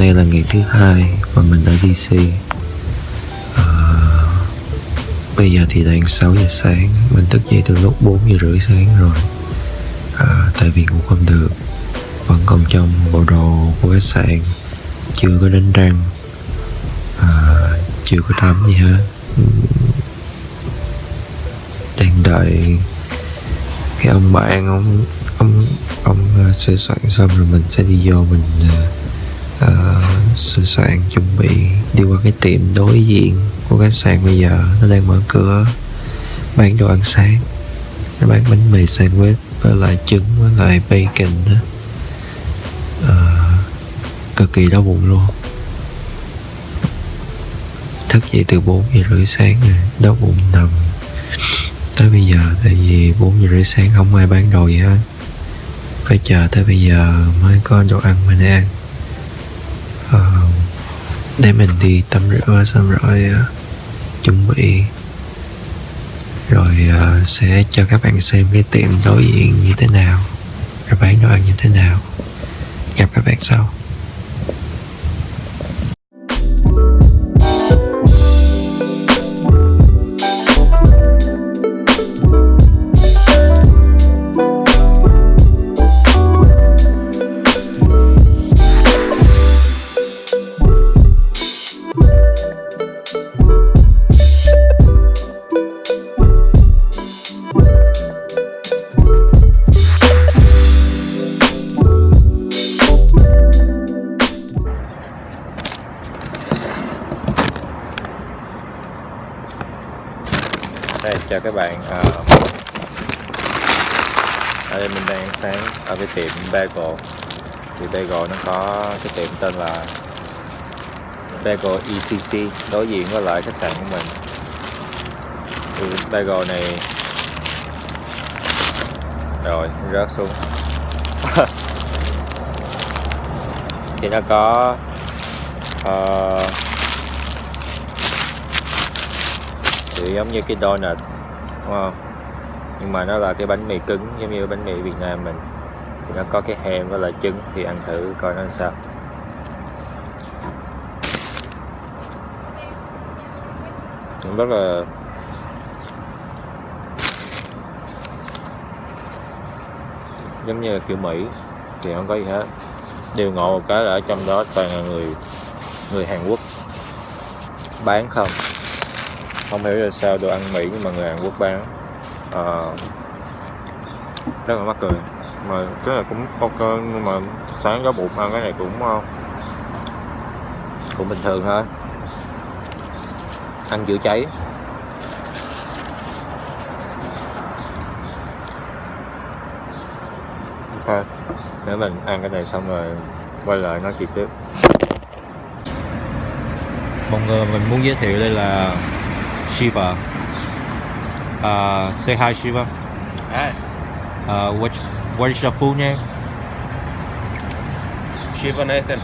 nay là ngày thứ hai và mình ở DC. Bây giờ thì đang 6 giờ sáng. Mình thức dậy từ lúc 4 giờ rưỡi sáng rồi. Tại vì ngủ không được, vẫn còn trong bộ đồ của khách sạn, chưa có đánh răng, chưa có tắm gì hết. Đang đợi cái ông bạn ông sửa soạn xong rồi mình sẽ đi vô mình sửa soạn chuẩn bị đi qua cái tiệm đối diện của khách sạn. Bây giờ nó đang mở cửa bán đồ ăn sáng, nó bán bánh mì sandwich với lại trứng với lại bacon đó. Cực kỳ đói bụng luôn. Thức dậy từ 4 giờ rưỡi sáng rồi, đói bụng nằm tới bây giờ. Tại vì 4 giờ rưỡi sáng không ai bán đồ gì hết, phải chờ tới bây giờ mới có đồ ăn mình ăn. Để mình đi tắm rửa xong rồi chuẩn bị rồi sẽ cho các bạn xem cái tiệm đối diện như thế nào, rồi bán đồ ăn như thế nào. Gặp các bạn sau. Đây, chào các bạn. Ở đây mình đang ăn sáng ở cái tiệm Bagel. Thì Bagel nó có cái tiệm tên là Bagel ETC đối diện với lại khách sạn của mình. Thì Bagel này rồi rớt xuống. Thì nó có thì giống như cái donut, đúng không? Nhưng mà nó là cái bánh mì cứng giống như bánh mì Việt Nam mình. Thì nó có cái ham với lại trứng, thì ăn thử coi nó làm sao. Rất là giống như kiểu Mỹ thì không có gì hết. Điều ngộ một cái là ở trong đó toàn là người Hàn Quốc bán không. Không hiểu là sao đồ ăn Mỹ nhưng mà người Hàn Quốc bán rất là mắc cười. Mà cái này cũng ok, nhưng mà sáng có bụng ăn cái này cũng bình thường thôi. Ăn chữa cháy. Ok, để mình ăn cái này xong rồi quay lại nói chuyện tiếp. Một người mình muốn giới thiệu đây là Shiva. Say hi, Shiva. Hi, What is your full name? Shiva Nathan.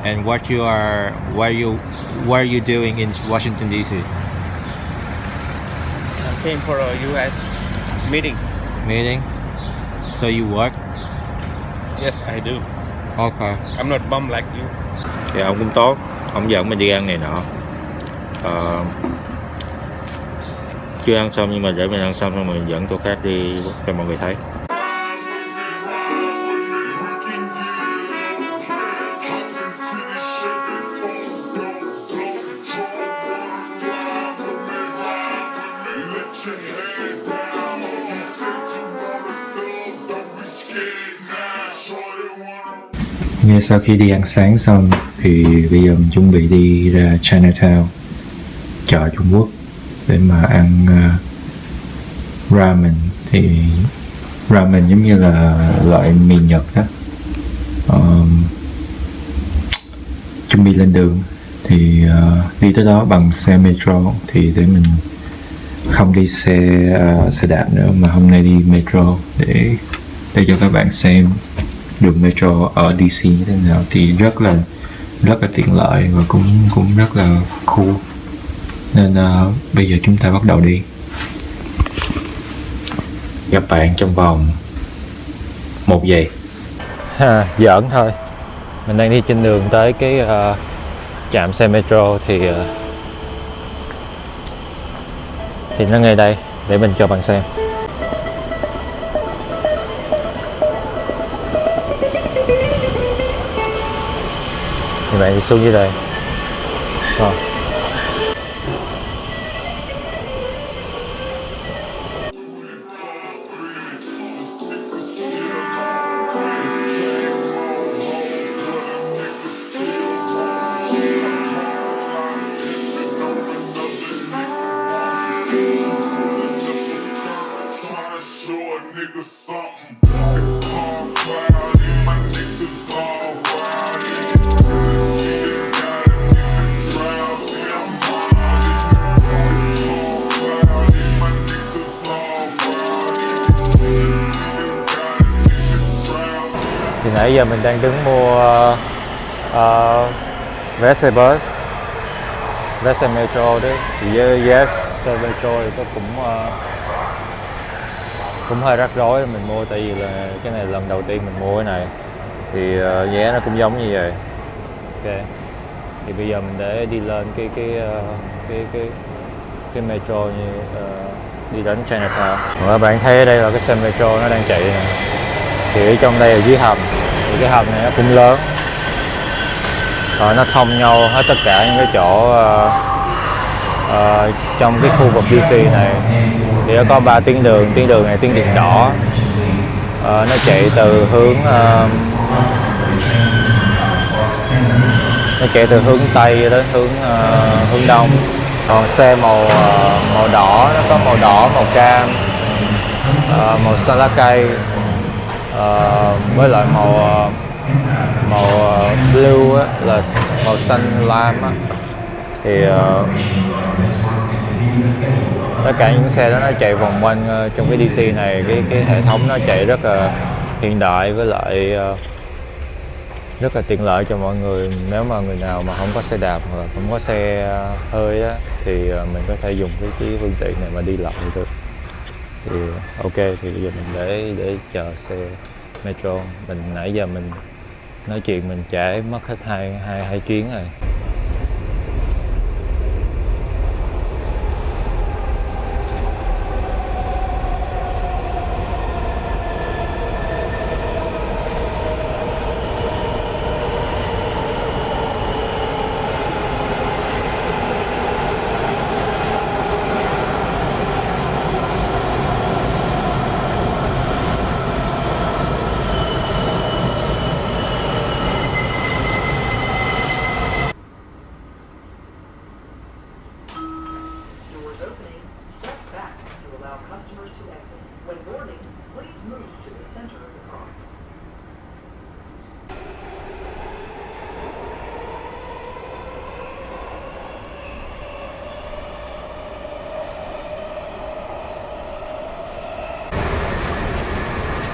And what are you doing in Washington DC? I came for a US meeting. Meeting. So you work? Yes, I do. Okay. I'm not bum like you. Thì ông cũng tốt, ông dẫn mình đi ăn này nọ. Chưa ăn xong nhưng mà để mình ăn xong rồi mình dẫn chỗ khác đi cho mọi người thấy. Ngay sau khi đi ăn sáng xong thì bây giờ mình chuẩn bị đi ra Chinatown, chợ Trung Quốc, để mà ăn ramen. Thì ramen giống như là loại mì Nhật đó. Chuẩn bị lên đường thì đi tới đó bằng xe metro. Thì để mình không đi xe đạp nữa, mà hôm nay đi metro để cho các bạn xem đường metro ở DC như thế nào. Thì rất là tiện lợi và cũng rất là cool. Nên bây giờ chúng ta bắt đầu đi. Gặp bạn trong vòng 1 giây. Giỡn thôi. Mình đang đi trên đường tới cái trạm xe metro thì nó ngay đây, để mình cho bạn xem. Thì bạn đi xuống dưới đây. Rồi. Thì nãy giờ mình đang đứng mua vé xe bus, vé xe metro đấy. Thì giá xe metro thì nó cũng hơi rắc rối mình mua, tại vì là cái này lần đầu tiên mình mua cái này. Thì giá nó cũng giống như vậy. Ok. Thì bây giờ mình để đi lên cái metro như đi đến Chinatown. Và các bạn thấy ở đây là cái xe metro nó đang chạy nè. Thì ở trong đây là dưới hầm, thì cái hầm này nó cũng lớn, rồi nó thông nhau hết tất cả những cái chỗ trong cái khu vực DC này. Thì nó có 3 tuyến đường này tuyến đường đỏ, nó chạy từ hướng Tây đến hướng Đông. Còn xe màu đỏ, nó có màu đỏ, màu cam, màu xanh lá cây, với lại màu blue á, là màu xanh lam á. Thì tất cả những xe đó nó chạy vòng quanh trong cái DC này. Cái hệ thống nó chạy rất là hiện đại, với lại rất là tiện lợi cho mọi người. Nếu mà người nào mà không có xe đạp hoặc là không có xe hơi á, thì mình có thể dùng cái phương tiện này mà đi lại được. Thì ok, thì bây giờ mình để chờ xe metro. Mình nãy giờ mình nói chuyện mình trễ mất hết hai chuyến rồi.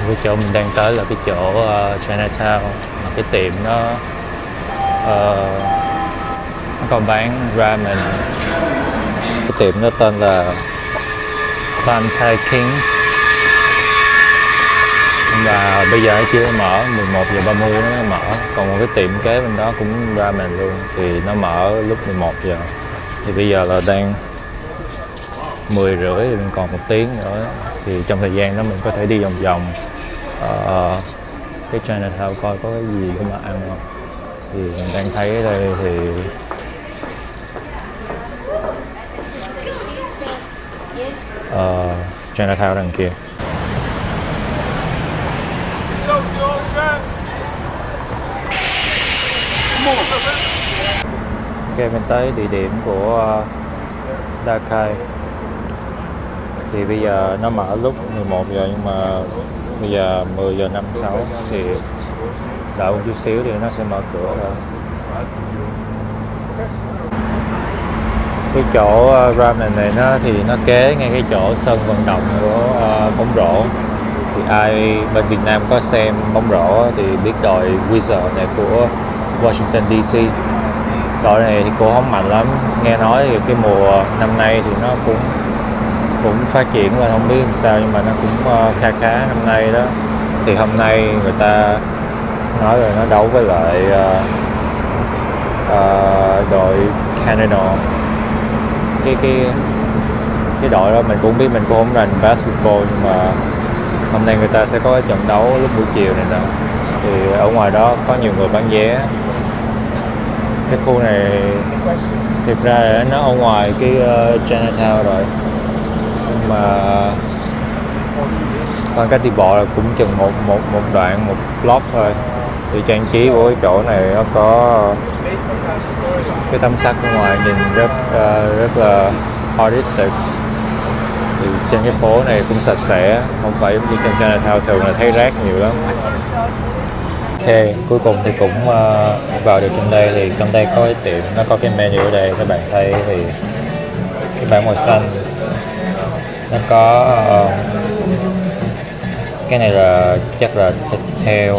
Cái chỗ mình đang tới là cái chỗ Chinatown, cái tiệm nó còn bán ramen. Cái tiệm nó tên là Thai King, và bây giờ nó chưa mở, 11:30 nó mở. Còn một cái tiệm kế bên đó cũng ramen luôn, thì nó mở lúc 11 giờ. Thì bây giờ là đang 10:30, thì mình còn 1 tiếng nữa. Thì trong thời gian đó mình có thể đi vòng vòng cái Chinatown coi có cái gì để mà ăn không. Thì mình đang thấy ở đây thì Chinatown đằng kia. Ok, mình tới địa điểm của Dakai. Thì bây giờ nó mở lúc 11 giờ, nhưng mà bây giờ 10:56 thì đợi một chút xíu thì nó sẽ mở cửa rồi. Cái chỗ ramen này thì nó kế ngay cái chỗ sân vận động của bóng rổ. Thì ai bên Việt Nam có xem bóng rổ thì biết đội Wizards này của Washington DC. Đội này thì cũng không mạnh lắm, nghe nói thì cái mùa năm nay thì nó cũng phát triển lên, không biết làm sao, nhưng mà nó cũng khá năm nay đó. Thì hôm nay người ta nói rồi nó đấu với lại đội Canada. Cái đội đó mình cũng biết, mình cũng không rành basketball, nhưng mà hôm nay người ta sẽ có cái trận đấu lúc buổi chiều này nè. Thì ở ngoài đó có nhiều người bán vé. Cái khu này thực ra là nó ở ngoài cái Chinatown rồi, nhưng mà còn cách đi bộ là cũng chừng một đoạn, một block thôi. Thì trang trí của cái chỗ này nó có cái tấm sắt ở ngoài nhìn rất là artistic. Thì trên cái phố này cũng sạch sẽ, không phải như trên Chinatown thường là thấy rác nhiều lắm. Ok, cuối cùng thì cũng vào được trong đây. Thì trong đây có cái tiệm, nó có cái menu ở đây các bạn thấy. Thì cái bảng màu xanh nó có cái này là chắc là thịt heo,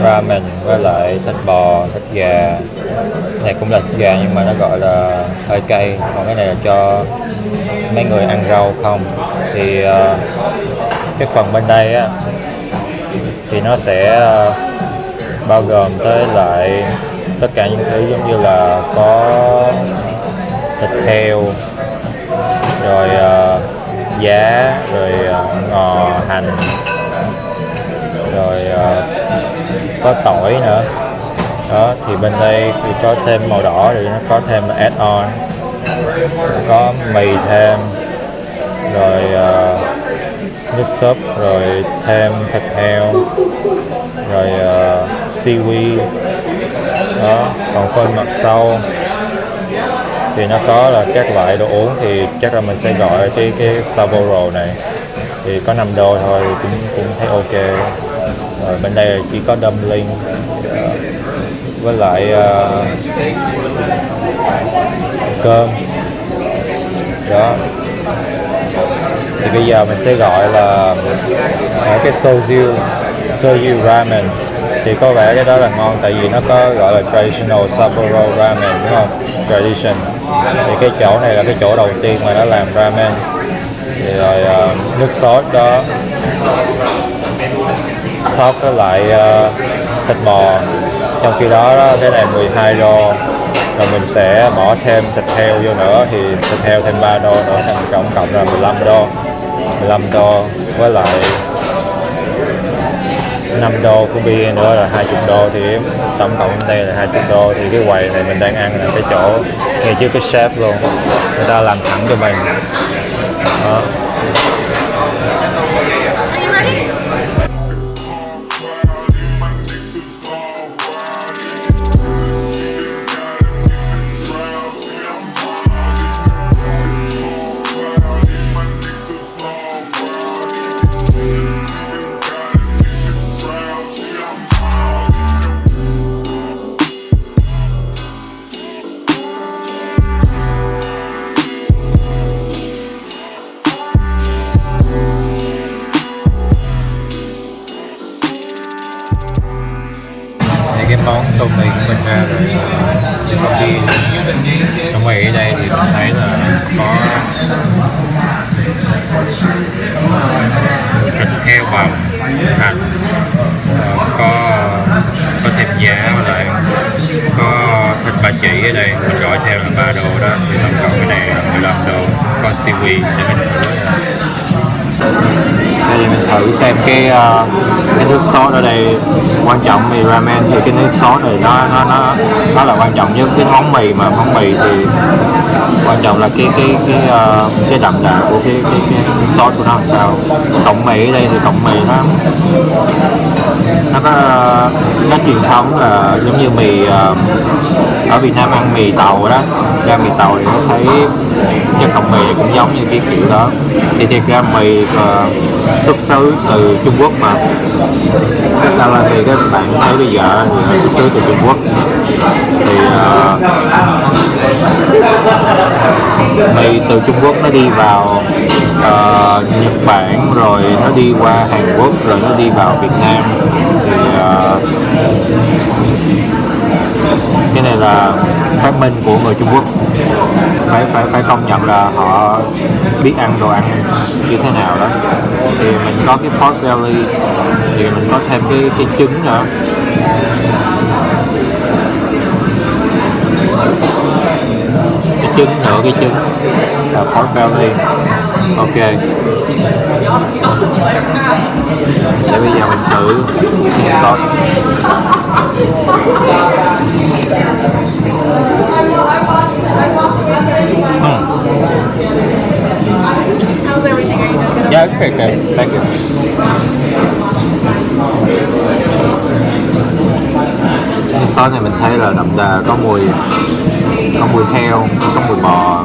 ramen với lại thịt bò, thịt gà. Cái này cũng là thịt gà nhưng mà nó gọi là hơi cay. Còn cái này là cho mấy người ăn rau không. Thì cái phần bên đây á thì nó sẽ bao gồm tới lại tất cả những thứ giống như là có thịt heo, rồi giá, rồi ngò, hành, rồi có tỏi nữa. Đó, thì bên đây thì có thêm màu đỏ, thì nó có thêm add-on, có mì thêm, rồi nước súp, rồi thêm thịt heo, rồi seaweed. Đó, còn phần mặt sau thì nó có là các loại đồ uống. Thì chắc là mình sẽ gọi cái Sapporo này thì có $5 thôi, cũng thấy ok. Rồi bên đây là chỉ có dumpling với lại cơm. Đó, thì bây giờ mình sẽ gọi là cái soju ramen. Thì có vẻ cái đó là ngon, tại vì nó có gọi là traditional Sapporo ramen, đúng không? Tradition. Thì cái chỗ này là cái chỗ đầu tiên mà nó làm ramen. Thì rồi nước sốt đó top với lại thịt bò. Trong khi đó cái này $12, rồi mình sẽ bỏ thêm thịt heo vô nữa, thì thịt heo thêm $3 nữa, thành tổng cộng là $15 với lại $5 của bia nữa là $20. Thì tổng cộng đây là $20. Thì cái quầy này mình đang ăn là cái chỗ ngay trước cái chef luôn, người ta làm thẳng cho mình. Đó. Cái món tôm mì của mình ra rồi trên công ty. Trong mì ở đây thì mình thấy là có thịt heo bằm, hành, có thêm giá, và lại có thịt ba chỉ ở đây mình gọi theo là $3 đó. Thì tổng cộng cái này là $15. Có seaweed để mình thử. Đây mình thử xem cái nước sốt ở đây. Quan trọng thì ramen thì cái nước sốt này nó là quan trọng nhất. Cái món mì thì quan trọng là cái đậm đà của cái sốt của nó làm sao. Cọng mì ở đây thì cọng mì nó có truyền thống là giống như mì ở Việt Nam ăn mì tàu đó. Ra mì tàu thì nó thấy cái cọng mì cũng giống như cái kiểu đó. Thì thiệt ra mì xuất xứ từ Trung Quốc mà. Tất cả là vì các bạn thấy bây giờ thì nó xuất xứ từ Trung Quốc. Thì mì từ Trung Quốc nó đi vào Nhật Bản, rồi nó đi qua Hàn Quốc, rồi nó đi vào Việt Nam. Thì cái này là phát minh của người Trung Quốc. Phải công nhận là họ biết ăn đồ ăn như thế nào đó. Thì mình có cái pork belly, thì mình có thêm cái trứng nữa. Cái trứng nữa, cái trứng là pork belly. Ok, để bây giờ mình thử sauce. How's everything? Are you doing good? Yeah, okay, thank you. Cái sauce này mình thấy là đậm đà, có mùi heo, có mùi bò.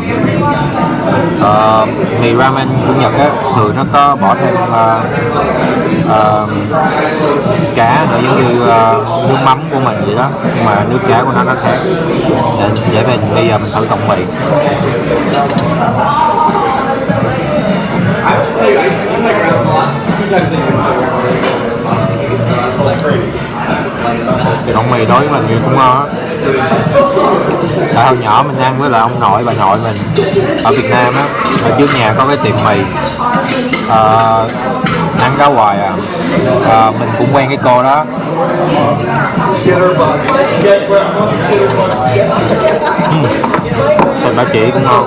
Mì ramen của Nhật á, thường nó có bỏ thêm cá nữa, giống như nước mắm của mình vậy đó, nhưng mà nước cá của nó khác. Để bây giờ mình thử tọng mì. Cái tọng mì đối với mình thì cũng ngon á. Tại hồi nhỏ mình ăn với lại ông nội bà nội mình ở Việt Nam á, ở trước nhà có cái tiệm mì, ăn đó hoài mình cũng quen cái cô đó. Thịt bà chị cũng ngon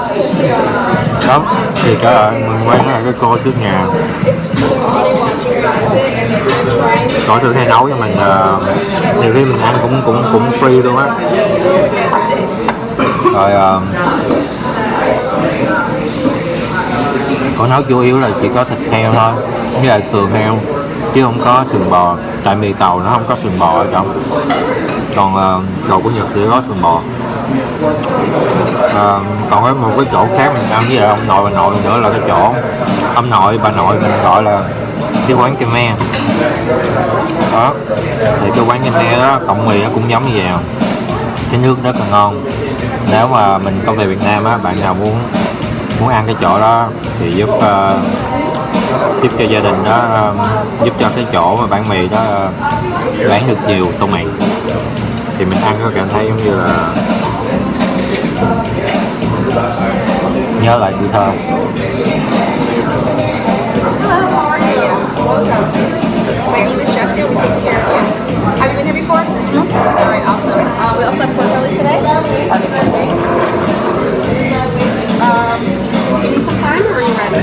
lắm. Thì trở lại mình quen với cái cô trước nhà, cổ thường hay nấu cho mình, nhiều khi mình ăn cũng free luôn á. Rồi cổ nấu chủ yếu là chỉ có thịt heo thôi, với lại sườn heo, chứ không có sườn bò. Tại mì tàu nó không có sườn bò ở trong, còn đồ của Nhật thì có sườn bò. Còn có một cái chỗ khác mình ăn với lại ông nội bà nội nữa là cái chỗ ông nội bà nội mình gọi là cái quán kem me đó. Thì cái quán kem me đó cộng mì nó cũng giống như vậy, cái nước rất là ngon. Nếu mà mình có về Việt Nam á, bạn nào muốn ăn cái chỗ đó thì giúp cho gia đình đó, giúp cho cái chỗ mà bán mì đó bán được nhiều tô mì, thì mình ăn có cảm thấy giống như là nhớ lại tuổi thơ. Hello, how are you? Welcome. My name is Jessie. We take care of you. Have you been here before? No. All right, awesome. We also have pork belly today. Okay, perfect. You need some time, or are you ready?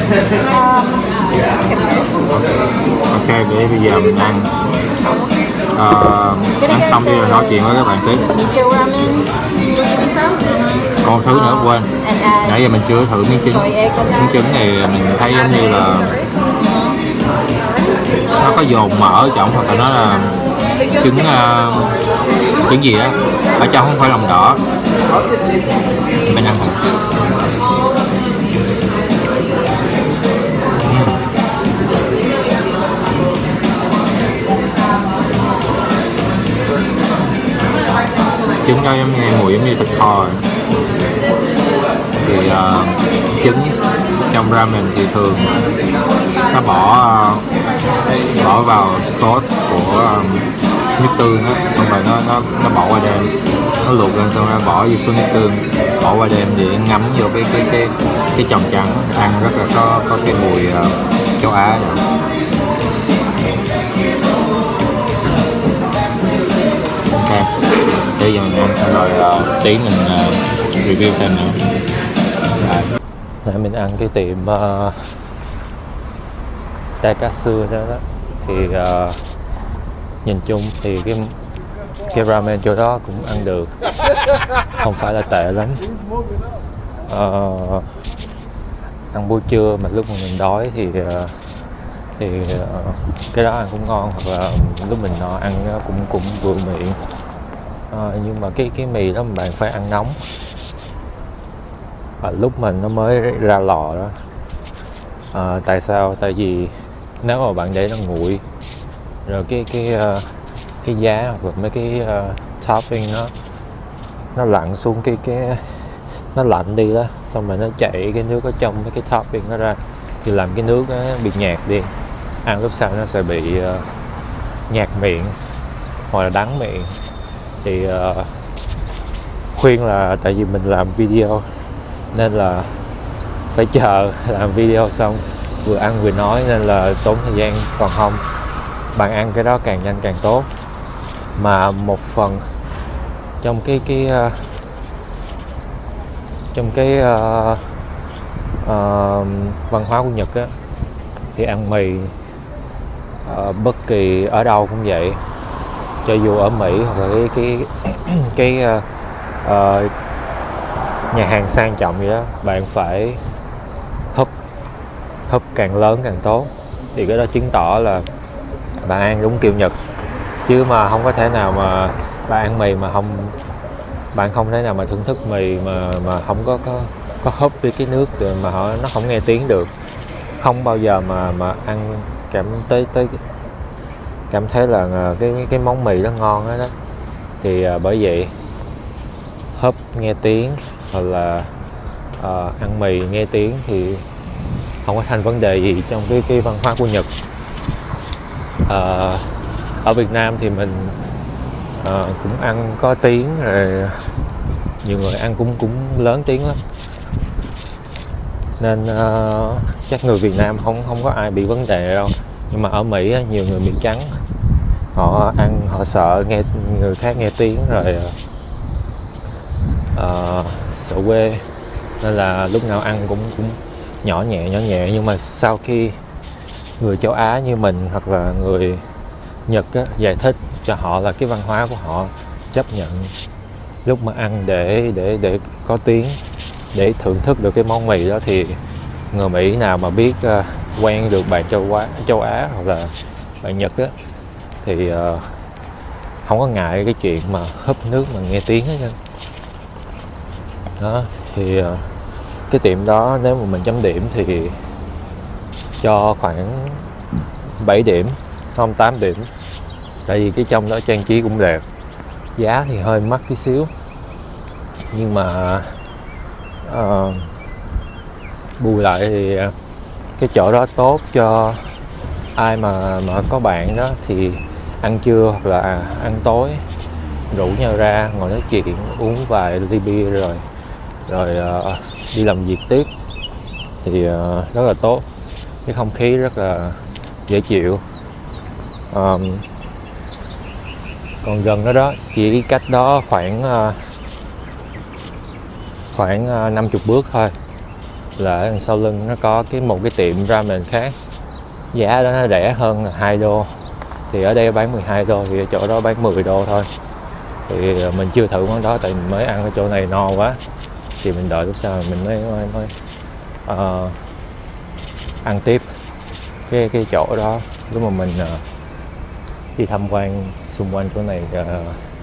Ok, để bây giờ mình ăn ăn xong đi rồi nói chuyện với các bạn tiếp. Miso ramen. Miso. Còn thứ nữa quên, nãy giờ mình chưa thử miếng trứng. Miếng trứng này mình thấy giống như là nó có dồn mỡ ở trong, hoặc là nó là trứng gì á, ở trong không phải lòng đỏ. Mình ăn thử. Trứng nó giống như mùi giống như thịt kho. Thì trứng trong ramen thì thường nó bỏ vào sốt của nước tương á, xong rồi nó bỏ qua đêm, nó luộc lên xong rồi bỏ vô số nước tương, bỏ qua đêm để ngấm vô cái tròn trắng, ăn rất là có cái mùi châu Á vậy. Ok, bây giờ mình ăn xong rồi tí mình review thêm nữa. Nãy mình ăn cái tiệm Takatsu đó, thì nhìn chung thì cái ramen chỗ đó cũng ăn được, không phải là tệ lắm. Ăn buổi trưa mà lúc mà mình đói thì cái đó ăn cũng ngon, hoặc là lúc mình no ăn cũng vừa miệng. Nhưng mà cái mì đó bạn phải ăn nóng, và lúc mình nó mới ra lò đó. Tại sao? Tại vì nếu mà bạn để nó nguội rồi cái giá hoặc là mấy cái topping nó lặn xuống cái nó lạnh đi đó, xong rồi nó chảy cái nước ở trong mấy cái topping nó ra, thì làm cái nước nó bị nhạt đi, ăn lúc sau nó sẽ bị nhạt miệng hoặc là đắng miệng. Thì khuyên là tại vì mình làm video nên là phải chờ làm video xong vừa ăn vừa nói, nên là tốn thời gian. Còn không, bạn ăn cái đó càng nhanh càng tốt. mà một phần trong văn hóa của Nhật á, thì ăn mì bất kỳ ở đâu cũng vậy, cho dù ở Mỹ hoặc là cái nhà hàng sang trọng vậy đó, bạn phải húp càng lớn càng tốt, thì cái đó chứng tỏ là bạn ăn đúng kiểu Nhật. Chứ mà không có thể nào mà bạn ăn mì mà bạn không thể nào mà thưởng thức mì mà không có húp với cái nước mà nó không nghe tiếng được. Không bao giờ mà ăn cảm thấy là cái món mì đó ngon đó. Thì bởi vậy húp nghe tiếng hoặc là ăn mì nghe tiếng thì không có thành vấn đề gì trong cái văn hóa của Nhật. Ở Việt Nam thì mình cũng ăn có tiếng rồi, nhiều người ăn cũng lớn tiếng lắm, nên chắc người Việt Nam không có ai bị vấn đề đâu. Nhưng mà ở Mỹ nhiều người Mỹ trắng họ ăn, họ sợ nghe người khác nghe tiếng rồi sợ quê, nên là lúc nào ăn cũng nhỏ nhẹ. Nhưng mà sau khi người châu Á như mình hoặc là người Nhật á, giải thích cho họ là cái văn hóa của họ chấp nhận lúc mà ăn để có tiếng, để thưởng thức được cái món mì đó, thì người Mỹ nào mà biết quen được bạn châu Á hoặc là bạn Nhật á, thì không có ngại cái chuyện mà húp nước mà nghe tiếng hết trơn. Đó thì cái tiệm đó nếu mà mình chấm điểm thì cho khoảng 7 điểm, không 8 điểm, tại vì cái trong đó trang trí cũng đẹp, giá thì hơi mắc tí xíu, nhưng mà bù lại thì cái chỗ đó tốt cho ai mà có bạn đó, thì ăn trưa hoặc là ăn tối rủ nhau ra ngồi nói chuyện uống vài ly bia rồi đi làm việc tiếp, thì rất là tốt, cái không khí rất là dễ chịu. Còn gần đó đó, chỉ cách đó khoảng 50 bước thôi, là ở đằng sau lưng nó có một cái tiệm ramen khác, giá đó nó rẻ hơn 2 đô, thì ở đây bán 12 đô thì ở chỗ đó bán 10 đô thôi. Thì mình chưa thử món đó tại mình mới ăn ở chỗ này no quá, thì mình đợi lúc sau mình mới ăn tiếp cái chỗ đó. Lúc mà mình đi tham quan xung quanh chỗ này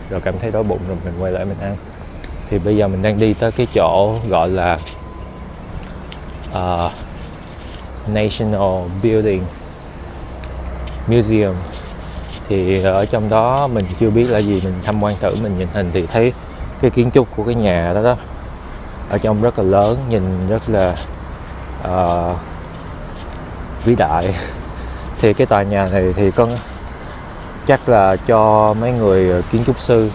rồi cảm thấy đói bụng rồi mình quay lại mình ăn. Thì bây giờ mình đang đi tới cái chỗ gọi là National Building Museum. Thì ở trong đó mình chưa biết là gì, mình tham quan thử, mình nhìn hình thì thấy cái kiến trúc của cái nhà đó ở trong rất là lớn, nhìn rất là vĩ đại. Thì cái tòa nhà này thì chắc là cho mấy người kiến trúc sư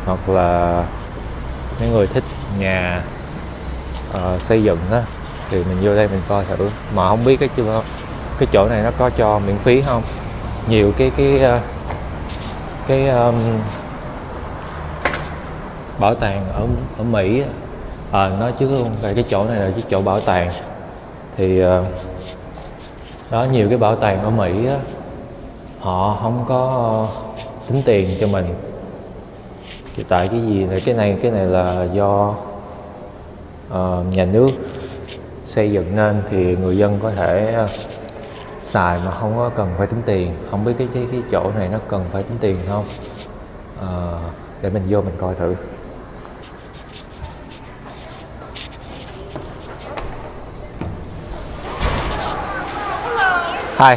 hoặc là mấy người thích nhà xây dựng á, thì mình vô đây mình coi thử. Mà không biết cái chỗ này nó có cho miễn phí không. Nhiều cái bảo tàng ở Mỹ nói chứ không phải cái chỗ này là cái chỗ bảo tàng. Thì đó, nhiều cái bảo tàng ở Mỹ á, họ không có tính tiền cho mình. Tại cái gì này, cái này là do nhà nước xây dựng nên, thì người dân có thể xài mà không có cần phải tính tiền. Không biết cái chỗ này nó cần phải tính tiền không, để mình vô mình coi thử. Hi.